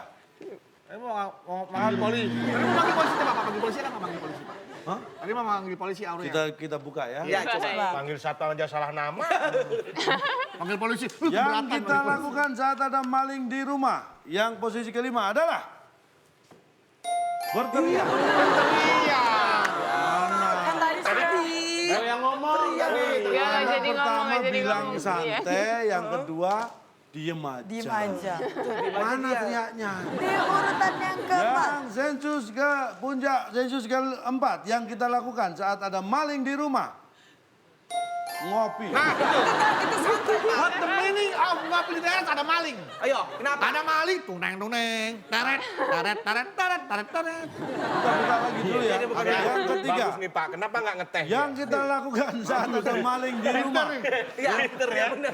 Mau manggil polisi. Tadi mau manggil polisi, Pak. Manggil polisi kan manggil polisi, Pak. Hah? Tadi mau manggil polisi Aurel. Kita buka ya. Iya, coba. Panggil satpam aja salah nama. Manggil polisi. Yang kita lakukan saat ada maling di rumah, yang posisi kelima adalah berteriak. Iya. Kan tadi sudah. Yang ngomong. Gak Yang jadi ngomong, pertama gak jadi bilang ngomong. santai, yang kedua diem aja. Diem aja. Mana teriaknya? Di urutan yang keempat. Yang sensus ke puncak, sensus keempat yang kita lakukan saat ada maling di rumah. Ngopi. Itu santai, Pak. What the meaning of ngopi di teras ada maling? Ayo, kenapa? Ada maling, tuneng. Taret. Kita buka lagi dulu ya. Yang ketiga, Bagus nih Pak, kenapa nggak ngeteh? yang kita lakukan saat ada maling di rumah. Iya, bener ya, bener.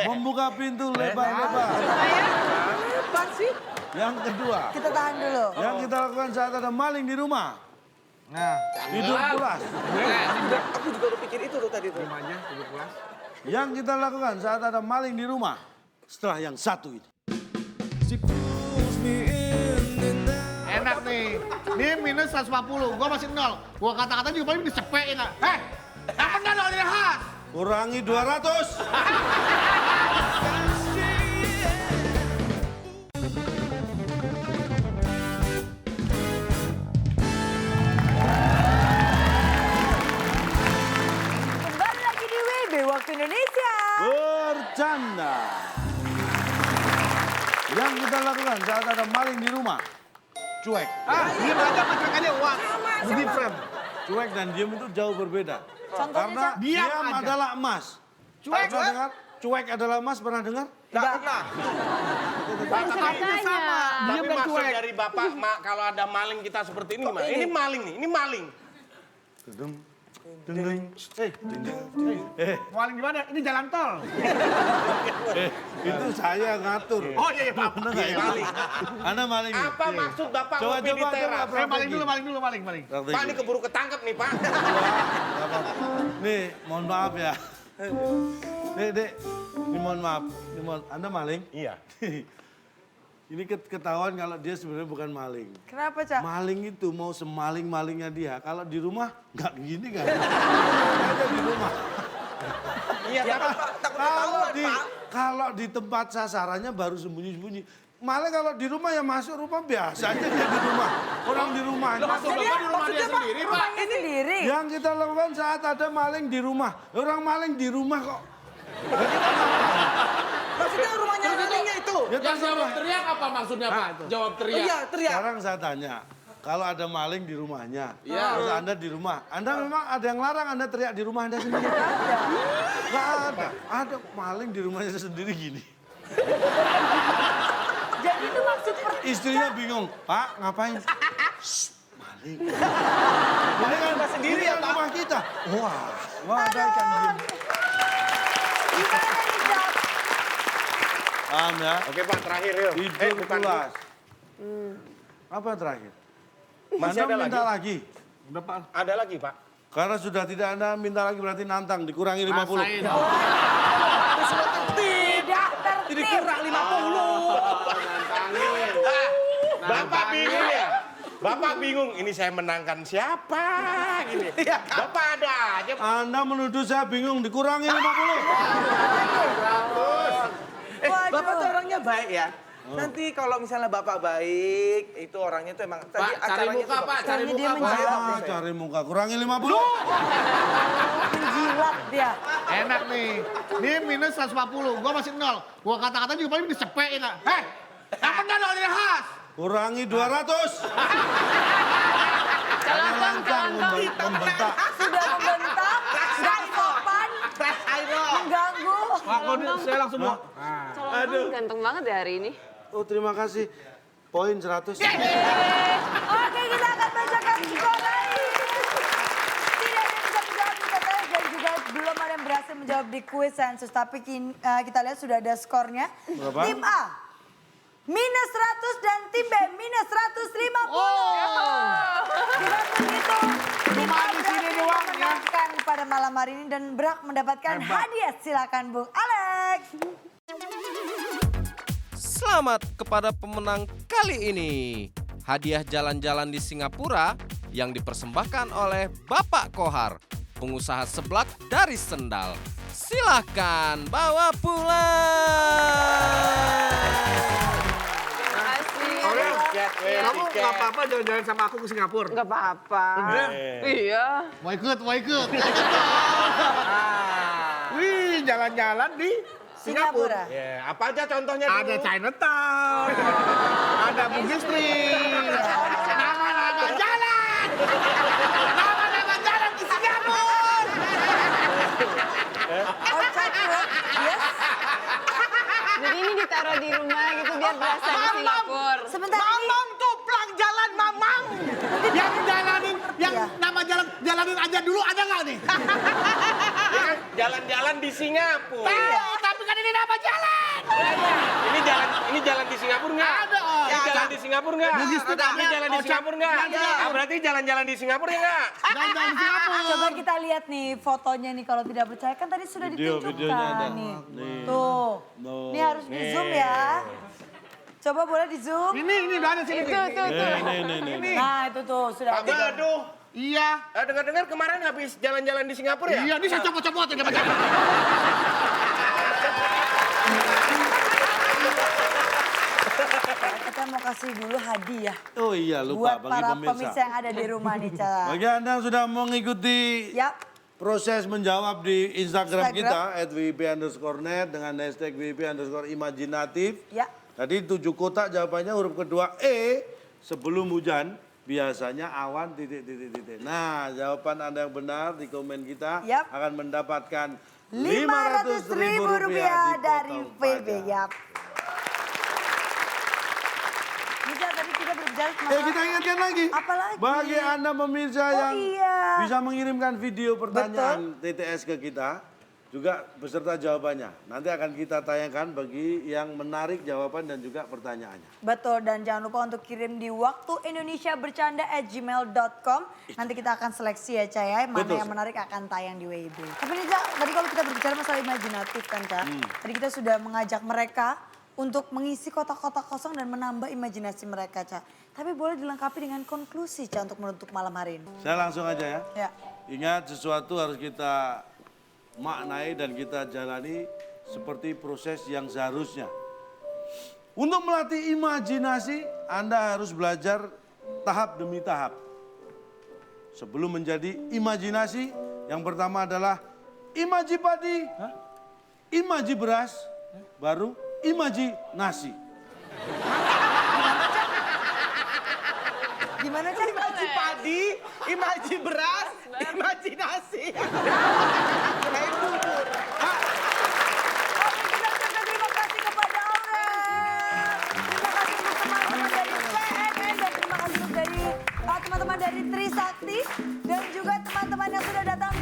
Membuka pintu lebar-lebar. Hebat sih. Yang kedua, Kita tahan dulu. yang kita lakukan saat ada maling di rumah. Nah, Tidur pulas. Aku juga udah pikir itu tuh tadi tuh. rumahnya 17. Yang kita lakukan saat ada maling di rumah. Setelah yang satu ini. Enak nih. Ini minus 140, gua masih 0. Gua kata-kata juga paling dicepekin. Heh, yang benar dong ini khas. Kurangi 200. Kembali lagi di WB Waktu Indonesia. Bercanda. Yang kita lakukan saat ada maling di rumah. Cuek. Diam aja macakannya uang. Different. Cuek dan diam itu jauh berbeda. Contohnya, Karena Cak? diam Diam aja. adalah emas. Cuek. Pernah dengar? Cuek adalah emas, pernah dengar? Nggak pernah. Kata-katanya sama. Tapi Diam dan maksud cuek. dari Bapak, Mak, kalau ada maling kita seperti ini gimana? Ini maling nih, ini maling. Dedeng. Dedeng. Maling gimana? Ini jalan tol. Itu saya ngatur. Oh iya, Pak. Bener nggak ya? maling. Anda maling. nih? Apa maksud Bapak Coba, ngopi di coba, teras? coba. Maling dulu. Strategi. Pak, ini keburu ketangkep nih, Pak. Nggak apa-apa. Nih, mohon maaf ya. Dek, ini mohon maaf. Anda maling? Iya. Ini ketahuan kalau dia sebenarnya bukan maling. Kenapa, Cak? Maling itu mau semaling-malingnya dia. Kalau di rumah nggak gini kan. Aja di rumah. Iya, Ya, tapi Pak, takut Kalau ketahuan, di Pak. kalau di tempat sasarannya baru sembunyi-sembunyi. Malah kalau di rumah ya masuk rumah biasa aja dia di rumah. Orang di rumah. Maksudnya sendiri, Pak. rumahnya sendiri. Yang kita lakukan saat ada maling di rumah. Orang maling di rumah kok. Maksudnya rumahnya malingnya itu. Ya terserah. Teriak apa maksudnya Pak? Jawab teriak. Iya, teriak. Sekarang saya tanya. Kalau ada maling di rumahnya, terus Anda di rumah, Anda memang ada yang larang Anda teriak di rumah Anda sendiri? Nggak ada. Ada maling di rumahnya sendiri gini. Jadi itu maksud Istrinya bingung, Pak ngapain? Shh, maling. Ini kan sendiri ya rumah kita. Wah ada ikan gini. Gimana nih, Cak? Paham ya? Oke Pak, terakhir yuk. Tidur bukan. pulas. Apa yang terakhir? Masih Anda ada minta lagi? Udah, Pak. Ada lagi Pak. Karena sudah tidak Anda minta lagi berarti nantang, dikurangi 50. Rasain. Tidak tertib. Jadi kurang 50. Bapak bingung ya? Bapak bingung, ini saya menangkan siapa? Gini. Bapak ada aja. Anda menuduh saya bingung, dikurangi 50. Waduh. Bapak tuh orangnya baik ya. Nanti kalau misalnya Bapak baik, itu orangnya tuh emang tadi Pak, cari acaranya muka tuh Pak, bagus. cari Dia muka Pak. menjawab. Cari muka, kurangi 50. Menjilat dia. Enak nih. Ini minus 140, gua masih 0. Gua kata-kata juga paling dicepekin. Heh, yang benar dong ini khas. Kurangi 200. Karena lancang membentak. Sudah membentak, sudah sopan, Fresh Airo. mengganggu. Pak, saya langsung mau. Aduh. Ganteng banget ya hari ini. Oh terima kasih. Poin 100. Oke, kita akan bacakan skor hari ini. Tidak ada yang bisa menjawab di TTS dan juga belum ada yang berhasil menjawab di kuis sensus. Tapi kita lihat sudah ada skornya. Berapa? Tim A minus 100 dan tim B minus 150. Dengan begitu, tim A di sini doang ya. memenangkan pada malam hari ini dan berhak mendapatkan hadiah. Silakan Bung Alex. Selamat kepada pemenang kali ini. Hadiah jalan-jalan di Singapura yang dipersembahkan oleh Bapak Kohar, pengusaha seblak dari Sendal. Silahkan bawa pulang. Kamu nggak apa-apa jalan-jalan sama aku ke Singapura? Nggak apa-apa. Beneran? Iya. Mau ikut, mau ikut. Wih, jalan-jalan di Singapura. Ya, apa aja contohnya dulu? Ada Chinatown, ada Bugis Street, nama-nama jalan. Nama-nama jalan di Singapura. Yes. Jadi ini ditaruh di rumah gitu biar berasa di Singapura. Sebentar ini. Mamang tuh pelang jalan mamang. Yang jalanin, yang nama jalanin aja dulu ada nggak nih? Ya kan, jalan-jalan di Singapura. Tahu, tapi kan ini nama jalan. Ini jalan di Singapura nggak? Ada. Ini jalan di Singapura nggak? Bugis Street Ini ada. jalan di Singapura nggak? Ah, berarti jalan-jalan di Singapura ya nggak? Jalan-jalan di Singapura. Coba kita lihat nih fotonya nih kalau tidak percaya kan tadi sudah Videonya ditunjukkan ada. nih. Nih. Tuh. Tuh. Ini harus di zoom ya. Coba boleh di zoom. Ini udah ada sini. Tuh. Nih. Nah itu tuh sudah ada. Aduh. Iya. Dengar-dengar kemarin habis jalan-jalan di Singapura ya? Iya, ini saya copot-copot ini macam. Kita mau kasih dulu hadiah Oh iya, lupa buat bagi para pemirsa. pemirsa yang ada di rumah nih, Ca. Bagi Anda yang sudah mengikuti Yap. proses menjawab di Instagram Instagram. kita @wip_net dengan hashtag #wip_imajinatif. Ya. Tadi 7 kotak jawabannya huruf kedua E. Sebelum hujan biasanya awan titik. Nah, jawaban Anda yang benar di komen kita Yap. akan mendapatkan Rp500.000 dari VB. Yap. Bisa tadi kita berbicara tentang Kita ingatkan lagi. Apa lagi? Bagi Anda pemirsa yang iya. bisa mengirimkan video pertanyaan TTS ke kita, juga beserta jawabannya. Nanti akan kita tayangkan bagi yang menarik jawaban dan juga pertanyaannya. Betul, dan jangan lupa untuk kirim di waktuindonesiabercanda@gmail.com. Nanti kita akan seleksi ya, Ca, ya. Mana Betul. yang menarik akan tayang di WIB. Tapi nih, Ca, tadi kalau kita berbicara masalah imajinatif kan, Ca. Tadi kita sudah mengajak mereka untuk mengisi kotak-kotak kosong dan menambah imajinasi mereka, Ca. Tapi boleh dilengkapi dengan konklusi, Ca, untuk menutup malam hari ini. Saya langsung aja ya. Ya. Ingat, sesuatu harus kita maknai dan kita jalani seperti proses yang seharusnya. Untuk melatih imajinasi, Anda harus belajar tahap demi tahap. Sebelum menjadi imajinasi, yang pertama adalah imaji padi, imaji beras, baru imaji nasi. Gimana, Ca? Imaji padi, imaji beras, imajinasi. Kirain bubur. Oke, kita ucapkan terima kasih kepada Aurel. Terima kasih untuk teman-teman dari CNN dan terima kasih untuk dari teman-teman dari Trisakti dan juga teman-teman yang sudah datang